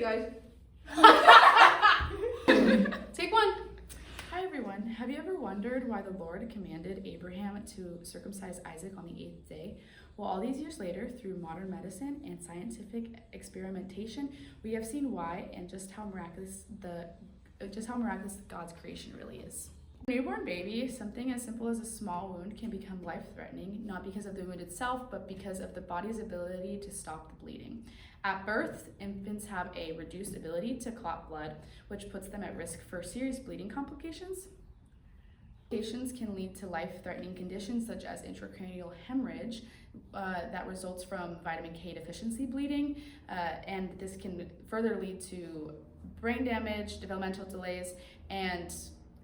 guys. Take one. Hi everyone. Have you ever wondered why the Lord commanded Abraham to circumcise Isaac on the 8th day? Well, all these years later, through modern medicine and scientific experimentation, we have seen why and just how miraculous God's creation really is. For a newborn baby, something as simple as a small wound can become life-threatening, not because of the wound itself, but because of the body's ability to stop the bleeding. At birth, infants have a reduced ability to clot blood, which puts them at risk for serious bleeding complications. Complications can lead to life-threatening conditions such as intracranial hemorrhage that results from vitamin K deficiency bleeding, and this can further lead to brain damage, developmental delays, and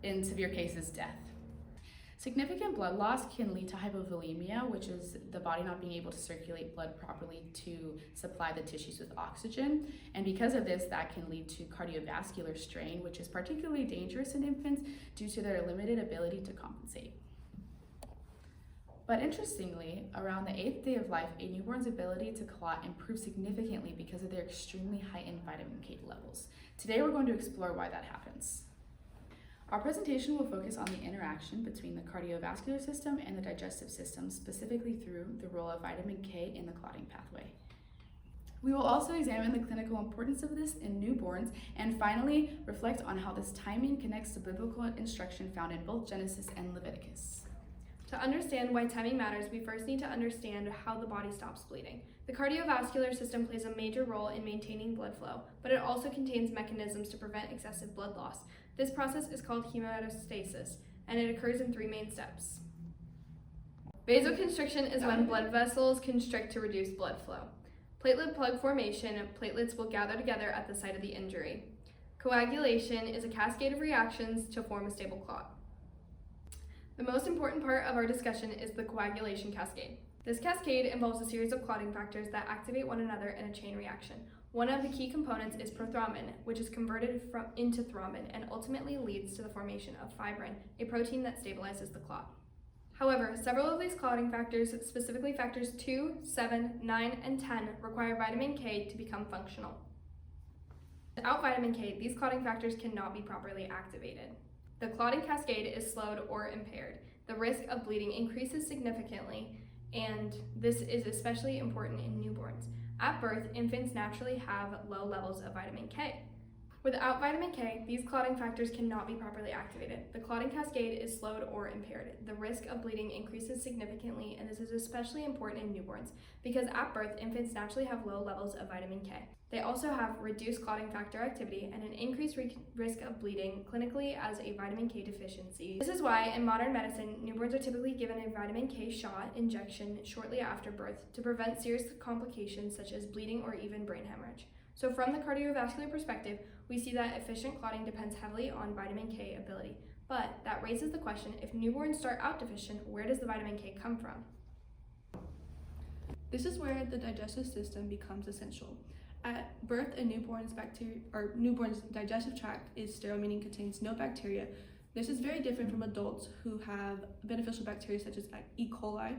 in severe cases, death. Significant blood loss can lead to hypovolemia, which is the body not being able to circulate blood properly to supply the tissues with oxygen. And because of this, that can lead to cardiovascular strain, which is particularly dangerous in infants due to their limited ability to compensate. But interestingly, around the 8th day of life, a newborn's ability to clot improves significantly because of their extremely heightened vitamin K levels. Today, we're going to explore why that happens. Our presentation will focus on the interaction between the cardiovascular system and the digestive system, specifically through the role of vitamin K in the clotting pathway. We will also examine the clinical importance of this in newborns, and finally, reflect on how this timing connects to biblical instruction found in both Genesis and Leviticus. To understand why timing matters, we first need to understand how the body stops bleeding. The cardiovascular system plays a major role in maintaining blood flow, but it also contains mechanisms to prevent excessive blood loss. This process is called hematostasis, and it occurs in 3 main steps. Vasoconstriction is when blood vessels constrict to reduce blood flow. Platelet plug formation, platelets will gather together at the site of the injury. Coagulation is a cascade of reactions to form a stable clot. The most important part of our discussion is the coagulation cascade. This cascade involves a series of clotting factors that activate one another in a chain reaction. One of the key components is prothrombin, which is converted into thrombin and ultimately leads to the formation of fibrin, a protein that stabilizes the clot. However, several of these clotting factors, specifically factors 2, 7, 9, and 10, require vitamin K to become functional. Without vitamin K, these clotting factors cannot be properly activated. The clotting cascade is slowed or impaired. The risk of bleeding increases significantly, and this is especially important in newborns. At birth, infants naturally have low levels of vitamin K. Without vitamin K, these clotting factors cannot be properly activated. The clotting cascade is slowed or impaired. The risk of bleeding increases significantly, and this is especially important in newborns because at birth, infants naturally have low levels of vitamin K. They also have reduced clotting factor activity and an increased risk of bleeding clinically as a vitamin K deficiency. This is why in modern medicine, newborns are typically given a vitamin K shot injection shortly after birth to prevent serious complications such as bleeding or even brain hemorrhage. So from the cardiovascular perspective, we see that efficient clotting depends heavily on vitamin K ability. But that raises the question, if newborns start out deficient, where does the vitamin K come from? This is where the digestive system becomes essential. At birth, a newborn's digestive tract is sterile, meaning contains no bacteria. This is very different from adults who have beneficial bacteria such as E. coli.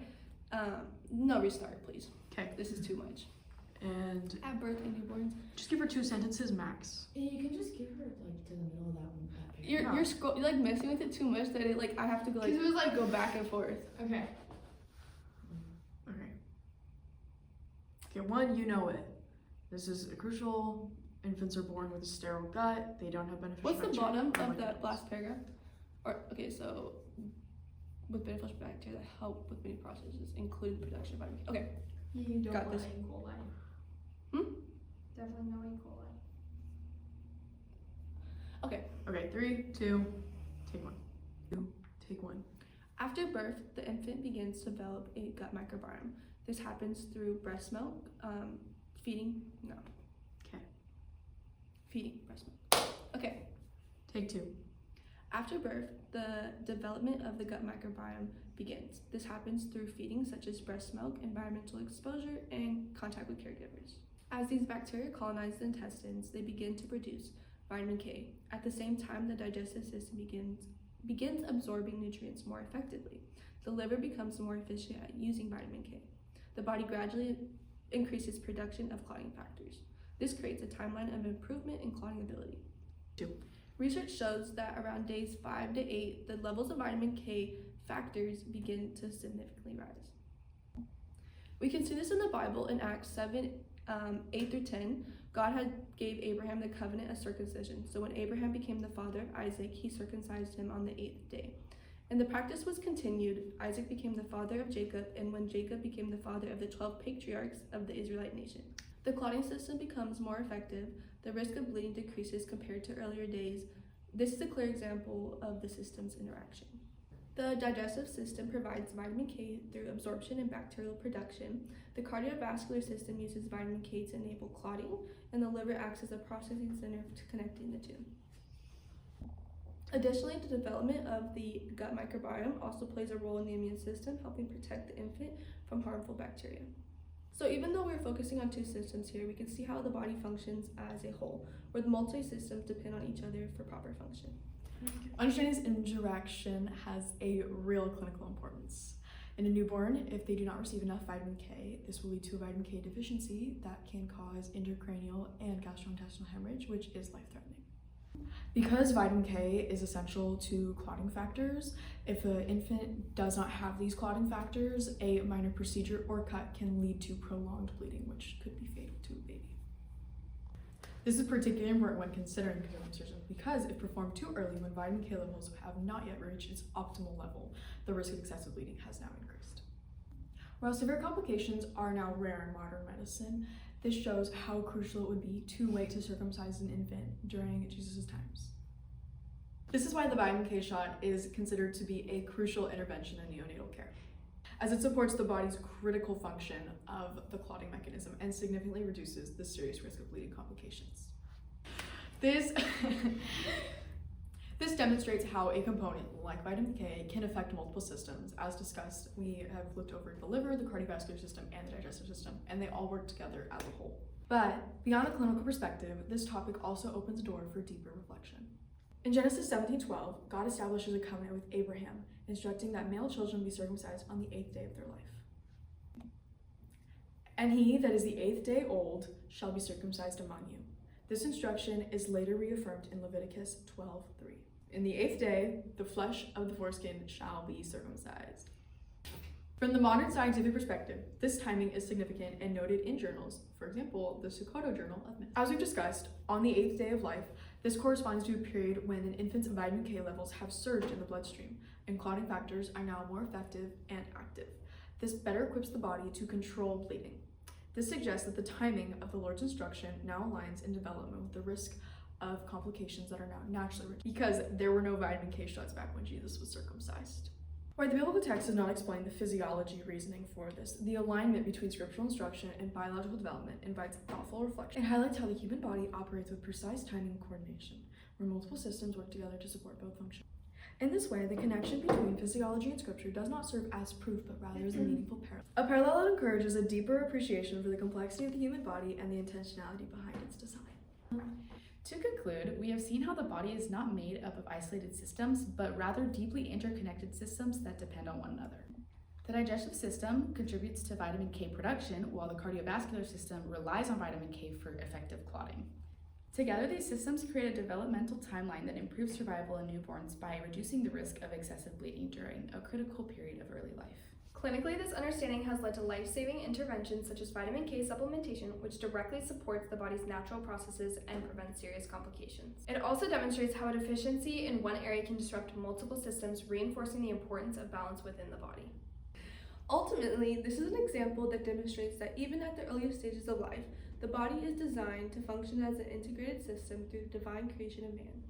No, restart, please. Okay. This is too much. And At birth, in newborns, just give her 2 sentences max. Yeah, you can just give her like to the middle of that page. you're like messing with it too much that it I have to go Because it was like, go back and forth. okay. Okay, 1, you know it. This is crucial. Infants are born with a sterile gut. They don't have beneficial What's the bacteria bottom or of that microbes. last paragraph? So with beneficial bacteria that help with many processes, including the production of vitamin K. Okay. You don't Got want this. E. coli. Definitely no E. coli. Okay, 3, 2, take 1. 2, take 1. After birth, the infant begins to develop a gut microbiome. This happens through breast milk, feeding breast milk. Okay. Take 2. After birth, the development of the gut microbiome begins. This happens through feeding such as breast milk, environmental exposure, and contact with caregivers. As these bacteria colonize the intestines, they begin to produce vitamin K. At the same time, the digestive system begins absorbing nutrients more effectively. The liver becomes more efficient at using vitamin K. The body gradually increases production of clotting factors. This creates a timeline of improvement in clotting ability. 2. Research shows that around days 5 to 8, the levels of vitamin K factors begin to significantly rise. We can see this in the Bible in Acts 7, 8 through 10. God had gave Abraham the covenant of circumcision. So when Abraham became the father of Isaac, he circumcised him on the 8th day. And the practice was continued. Isaac became the father of Jacob, and when Jacob became the father of the 12 patriarchs of the Israelite nation. The clotting system becomes more effective. The risk of bleeding decreases compared to earlier days. This is a clear example of the system's interaction. The digestive system provides vitamin K through absorption and bacterial production. The cardiovascular system uses vitamin K to enable clotting, and the liver acts as a processing center to connecting the two. Additionally, the development of the gut microbiome also plays a role in the immune system, helping protect the infant from harmful bacteria. So even though we're focusing on two systems here, we can see how the body functions as a whole, where the multi-systems depend on each other for proper function. Understanding this interaction has a real clinical importance. In a newborn, if they do not receive enough vitamin K, this will lead to a vitamin K deficiency that can cause intracranial and gastrointestinal hemorrhage, which is life-threatening. Because vitamin K is essential to clotting factors, if an infant does not have these clotting factors, a minor procedure or cut can lead to prolonged bleeding, which could be fatal to a baby. This is particularly important when considering clotting surgery because if performed too early when vitamin K levels have not yet reached its optimal level, the risk of excessive bleeding has now increased. While severe complications are now rare in modern medicine, this shows how crucial it would be to wait to circumcise an infant during Jesus' times. This is why the vitamin K shot is considered to be a crucial intervention in neonatal care, as it supports the body's critical function of the clotting mechanism and significantly reduces the serious risk of bleeding complications. This demonstrates how a component like vitamin K can affect multiple systems. As discussed, we have looked over the liver, the cardiovascular system, and the digestive system, and they all work together as a whole. But beyond a clinical perspective, this topic also opens the door for deeper reflection. In Genesis 17:12, God establishes a covenant with Abraham, instructing that male children be circumcised on the 8th day of their life. And he that is the 8th day old shall be circumcised among you. This instruction is later reaffirmed in Leviticus 12:3. In the 8th day, the flesh of the foreskin shall be circumcised. From the modern scientific perspective, this timing is significant and noted in journals, for example, the Sokoto Journal of Medicine. As we've discussed, on the 8th day of life, this corresponds to a period when an infant's vitamin K levels have surged in the bloodstream, and clotting factors are now more effective and active. This better equips the body to control bleeding. This suggests that the timing of the Lord's instruction now aligns in development with the risk of complications that are now naturally reduced, because there were no vitamin K shots back when Jesus was circumcised. While the biblical text does not explain the physiology reasoning for this, the alignment between scriptural instruction and biological development invites thoughtful reflection. It highlights how the human body operates with precise timing and coordination, where multiple systems work together to support both functions. In this way, the connection between physiology and scripture does not serve as proof, but rather as a meaningful parallel. A parallel that encourages a deeper appreciation for the complexity of the human body and the intentionality behind its design. To conclude, we have seen how the body is not made up of isolated systems, but rather deeply interconnected systems that depend on one another. The digestive system contributes to vitamin K production, while the cardiovascular system relies on vitamin K for effective clotting. Together, these systems create a developmental timeline that improves survival in newborns by reducing the risk of excessive bleeding during a critical period of early life. Clinically, this understanding has led to life-saving interventions such as vitamin K supplementation, which directly supports the body's natural processes and prevents serious complications. It also demonstrates how a deficiency in one area can disrupt multiple systems, reinforcing the importance of balance within the body. Ultimately, this is an example that demonstrates that even at the earliest stages of life, the body is designed to function as an integrated system through the divine creation of man.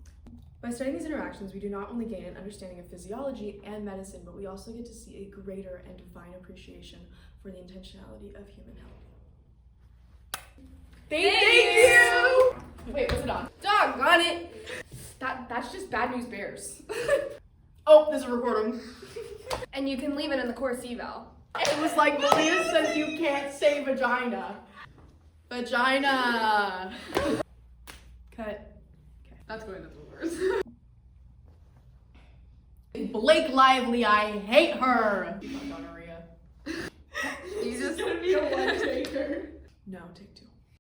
By studying these interactions, we do not only gain an understanding of physiology and medicine, but we also get to see a greater and divine appreciation for the intentionality of human health. Thank you! Wait, was it on? Doggone it! That's just Bad News Bears. Oh, there's a recording. And you can leave it in the course eval. It was like Malia says you can't say vagina. Vagina. Cut. That's going to the worst. Blake Lively, I hate her. Gonorrhea. You just gonna be a one taker. No, take